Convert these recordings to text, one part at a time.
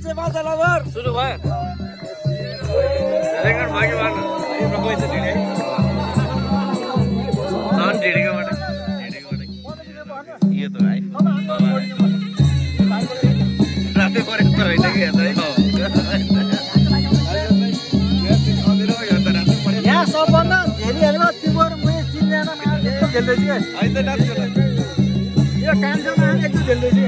सुरु भयो रेकर्ड भयो कि भएन यो पैसा ढिँडे झन् ढिँडेकोबाट यो त भाइ रातै परेको त होइन कि हेर्दा यहाँ सबभन्दा धेरै तिम्रो मैले चिन्दैन खेल्दैछु यो कान्छोमा एकचोटि खेल्दैछु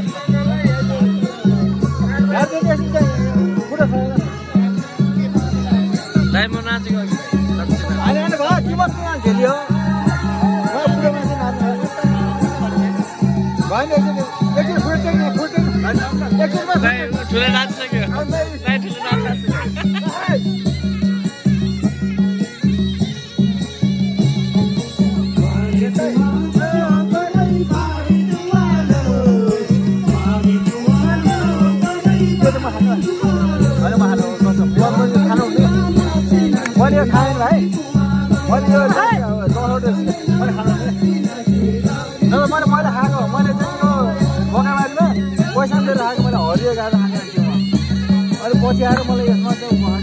दाइ म नाचेको होइन भयो तिम्रो खेल्यो बुढो मान्छे नाच्नु भएन एकचोटि ठुलो नाचिसक्यो दाइ ठुलो नाचिसक्यो मैले खाएँ भाइ मैले यो मैले खानु नभए मैले खाएको मैले चाहिँ यो बगानमा पैसा दिएर खाएको मैले हरियो गाडा खाएको अहिले पछि आएर मलाई यसमा चाहिँ